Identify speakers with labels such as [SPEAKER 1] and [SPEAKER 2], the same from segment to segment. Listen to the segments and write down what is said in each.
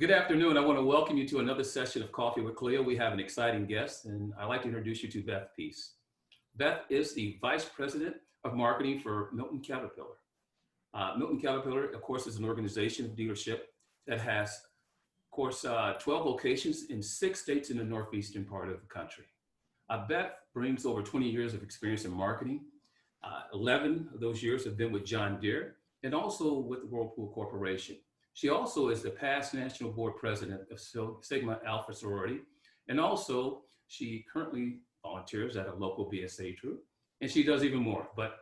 [SPEAKER 1] Good afternoon. I want to welcome you to another session of Coffee with Cleo. We have an exciting guest, and I'd like to introduce you to Beth Peace. Beth is the Vice President of Marketing for Milton Caterpillar. Milton Caterpillar, of course, is an organization of dealership that has, of course, 12 locations in 6 states in the northeastern part of the country. Beth brings over 20 years of experience in marketing. 11 of those years have been with John Deere and also with the Whirlpool Corporation. She also is the past national board president of Sigma Alpha Sorority, and also she currently volunteers at a local BSA troop, and she does even more. But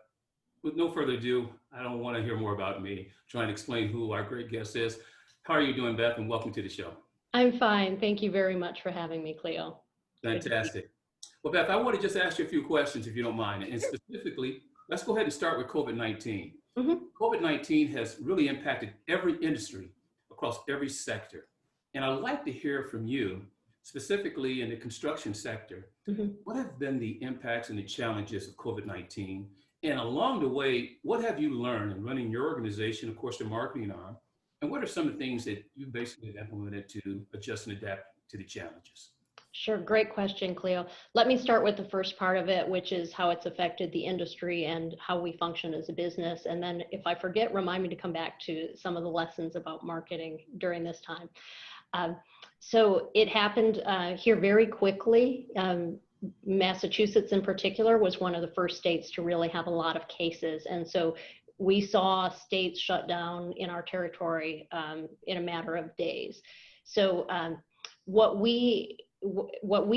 [SPEAKER 1] with no further ado, I don't want to hear more about me, trying to explain who our great guest is. How are you doing, Beth, and welcome to the show.
[SPEAKER 2] I'm fine. Thank you very much for having me, Cleo.
[SPEAKER 1] Fantastic. Well, Beth, I want to just ask you a few questions, if you don't mind, and specifically, let's go ahead and start with COVID-19. COVID-19 has really impacted every industry across every sector. And I'd like to hear from you, specifically in the construction sector, what have been the impacts and the challenges of COVID-19? And along the way, what have you learned in running your organization, of course, the marketing arm? And what are some of the things that you basically implemented to adjust and adapt to the challenges?
[SPEAKER 2] Sure. Great question, Cleo. Let me start with the first part of it, which is how it's affected the industry and how we function as a business. And then if I forget, remind me to come back to some of the lessons about marketing during this time. So it happened here very quickly. Massachusetts in particular was one of the first states to really have a lot of cases. And so we saw states shut down in our territory in a matter of days. So what we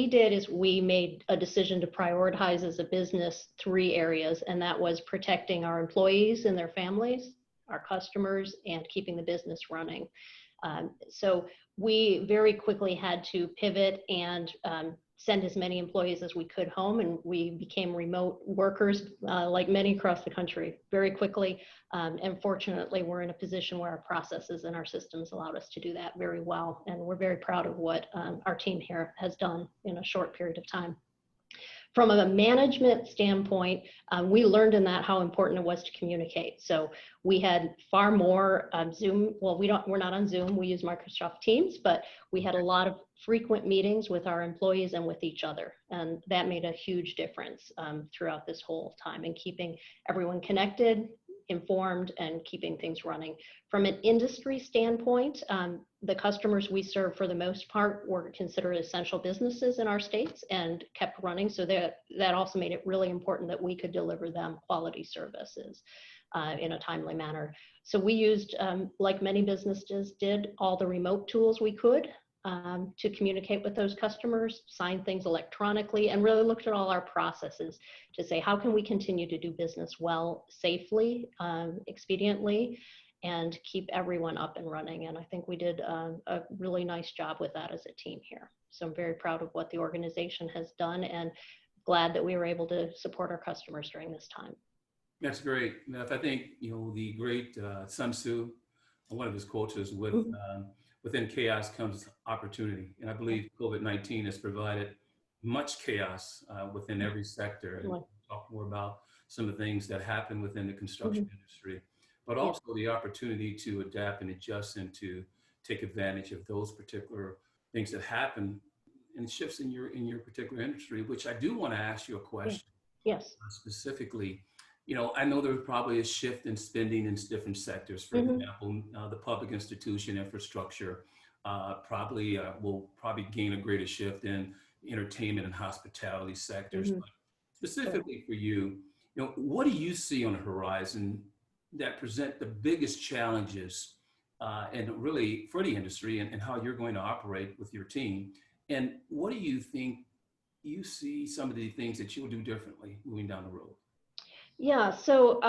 [SPEAKER 2] did is we made a decision to prioritize as a business 3 areas, and that was protecting our employees and their families, our customers, and keeping the business running. So we very quickly had to pivot and send as many employees as we could home, and we became remote workers like many across the country very quickly. And fortunately, we're in a position where our processes and our systems allowed us to do that very well. And we're very proud of what our team here has done in a short period of time. From a management standpoint, we learned in that how important it was to communicate. So we had far more Zoom. Well, we're not on Zoom. We use Microsoft Teams, but we had a lot of frequent meetings with our employees and with each other. And that made a huge difference throughout this whole time in keeping everyone connected, informed, and keeping things running. From an industry standpoint, the customers we serve for the most part were considered essential businesses in our states and kept running. So that also made it really important that we could deliver them quality services in a timely manner. So we used, like many businesses did, all the remote tools we could to communicate with those customers, sign things electronically, and really looked at all our processes to say, how can we continue to do business well, safely, expediently, and keep everyone up and running. And I think we did a really nice job with that as a team here. So I'm very proud of what the organization has done and glad that we were able to support our customers during this time.
[SPEAKER 1] That's great. Beth, I think, the great Sun Tzu, one of his quotes is, within chaos comes opportunity. And I believe COVID-19 has provided much chaos within every sector. And we'll talk more about some of the things that happen within the construction industry, but also the opportunity to adapt and adjust and to take advantage of those particular things that happen and shifts in your particular industry, which I do want to ask you a question.
[SPEAKER 2] Yes.
[SPEAKER 1] Specifically, I know there's probably a shift in spending in different sectors. For example, the public institution infrastructure will gain a greater shift in entertainment and hospitality sectors. But specifically for you, what do you see on the horizon that present the biggest challenges and really for the industry and how you're going to operate with your team? And what do you think you see some of the things that you'll do differently moving down the road?
[SPEAKER 2] Yeah, so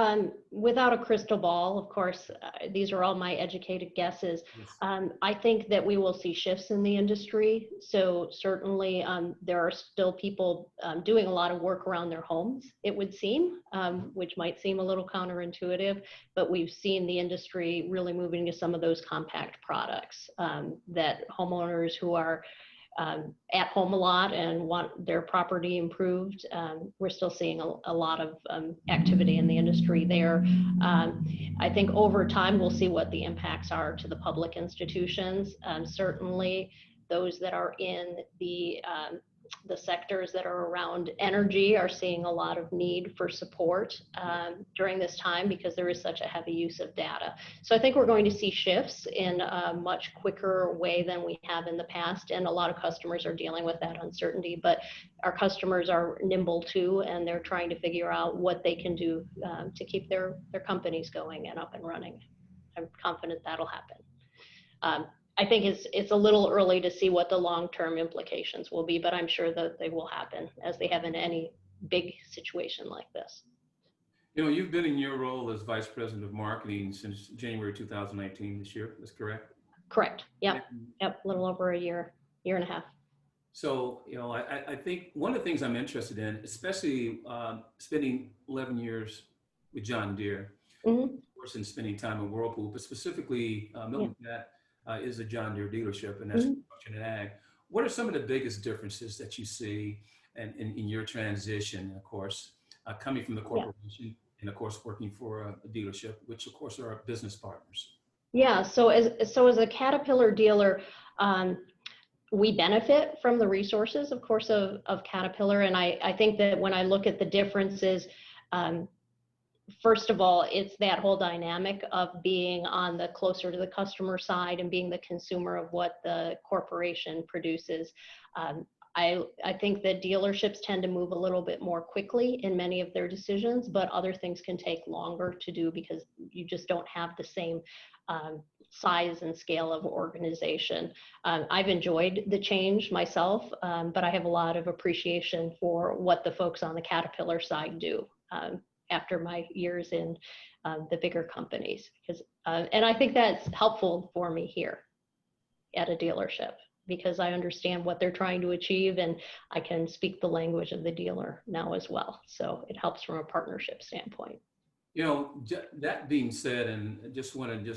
[SPEAKER 2] without a crystal ball, of course, these are all my educated guesses. I think that we will see shifts in the industry. So certainly there are still people doing a lot of work around their homes, it would seem, which might seem a little counterintuitive, but we've seen the industry really moving to some of those compact products that homeowners who are at home a lot and want their property improved. We're still seeing a lot of activity in the industry there. I think over time we'll see what the impacts are to the public institutions. Certainly those that are in the sectors that are around energy are seeing a lot of need for support during this time because there is such a heavy use of data. So I think we're going to see shifts in a much quicker way than we have in the past, and a lot of customers are dealing with that uncertainty, but our customers are nimble too, and they're trying to figure out what they can do to keep their companies going and up and running. I'm confident that'll happen. I think it's a little early to see what the long-term implications will be, but I'm sure that they will happen as they have in any big situation like this.
[SPEAKER 1] You know, you've been in your role as Vice President of Marketing since January 2019 this year, that's correct?
[SPEAKER 2] Correct, yep, a little over a year and a half.
[SPEAKER 1] So, you know, I think one of the things I'm interested in, especially spending 11 years with John Deere, of course, and spending time in Whirlpool, but specifically Milton, that is a John Deere dealership, and that's construction and ag. What are some of the biggest differences that you see in your transition, of course, coming from the corporation and, of course, working for a dealership, which, of course, are our business partners?
[SPEAKER 2] Yeah, so as a Caterpillar dealer, we benefit from the resources, of course, of Caterpillar. And I think that when I look at the differences, first of all, it's that whole dynamic of being on the closer to the customer side and being the consumer of what the corporation produces. I think that dealerships tend to move a little bit more quickly in many of their decisions, but other things can take longer to do because you just don't have the same size and scale of organization. I've enjoyed the change myself, but I have a lot of appreciation for what the folks on the Caterpillar side do. After my years in the bigger companies, because and I think that's helpful for me here at a dealership because I understand what they're trying to achieve and I can speak the language of the dealer now as well. So it helps from a partnership standpoint.
[SPEAKER 1] You know, that being said, and I just want to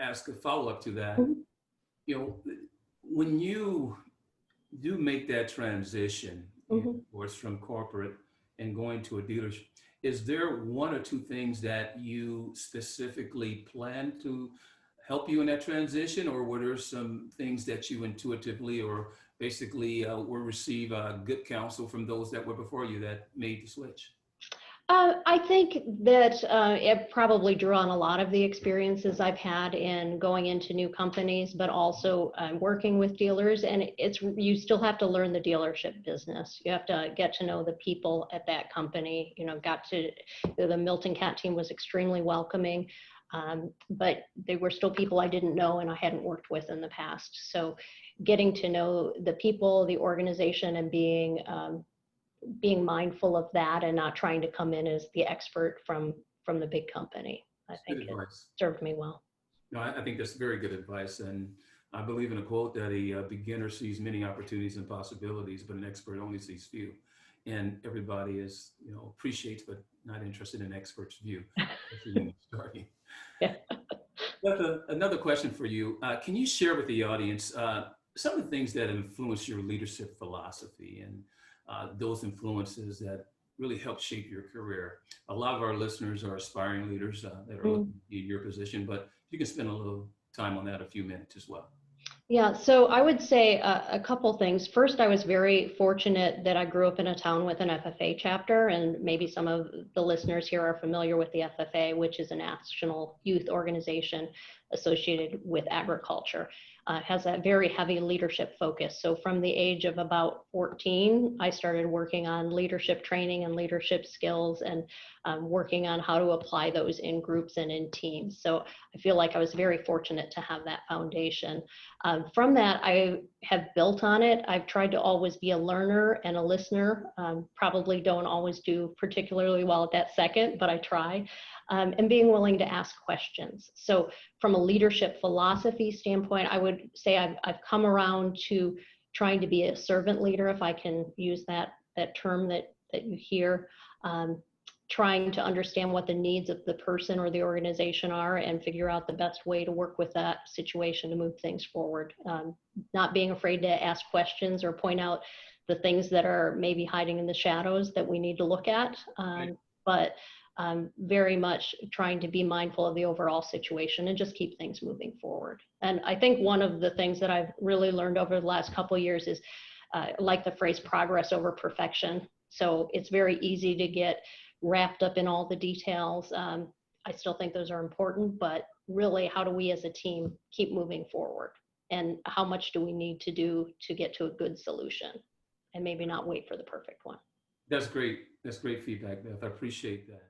[SPEAKER 1] ask a follow-up to that. You know, when you do make that transition, of course, from corporate and going to a dealership, is there one or two things that you specifically plan to help you in that transition, or were there some things that you intuitively or basically will receive good counsel from those that were before you that made the switch?
[SPEAKER 2] I think that it probably drew on a lot of the experiences I've had in going into new companies, but also working with dealers. And you still have to learn the dealership business. You have to get to know the people at that company. You know, the Milton Cat team was extremely welcoming, but they were still people I didn't know and I hadn't worked with in the past. So getting to know the people, the organization, and being mindful of that and not trying to come in as the expert from the big company. I think it served me well.
[SPEAKER 1] No, I think that's very good advice. And I believe in a quote that a beginner sees many opportunities and possibilities, but an expert only sees few. And everybody is, you know, appreciates, but not interested in experts' view. Starting.
[SPEAKER 2] Yeah.
[SPEAKER 1] Beth, another question for you. Can you share with the audience some of the things that influence your leadership philosophy and those influences that really help shape your career? A lot of our listeners are aspiring leaders that are looking in your position, but you can spend a little time on that, a few minutes as well.
[SPEAKER 2] Yeah, so I would say a couple things. First, I was very fortunate that I grew up in a town with an FFA chapter, and maybe some of the listeners here are familiar with the FFA, which is a national youth organization associated with agriculture. Has a very heavy leadership focus. So from the age of about 14, I started working on leadership training and leadership skills and working on how to apply those in groups and in teams. So I feel like I was very fortunate to have that foundation. From that, I have built on it. I've tried to always be a learner and a listener. Probably don't always do particularly well at that second, but I try. And being willing to ask questions. So from a leadership philosophy standpoint, I would say I've come around to trying to be a servant leader, if I can use that term that you hear. trying to understand what the needs of the person or the organization are and figure out the best way to work with that situation to move things forward. Not being afraid to ask questions or point out the things that are maybe hiding in the shadows that we need to look at, but very much trying to be mindful of the overall situation and just keep things moving forward. And I think one of the things that I've really learned over the last couple of years is like the phrase progress over perfection. So it's very easy to get wrapped up in all the details. I still think those are important, but really how do we as a team keep moving forward? And how much do we need to do to get to a good solution and maybe not wait for the perfect one?
[SPEAKER 1] That's great. That's great feedback, Beth. I appreciate that.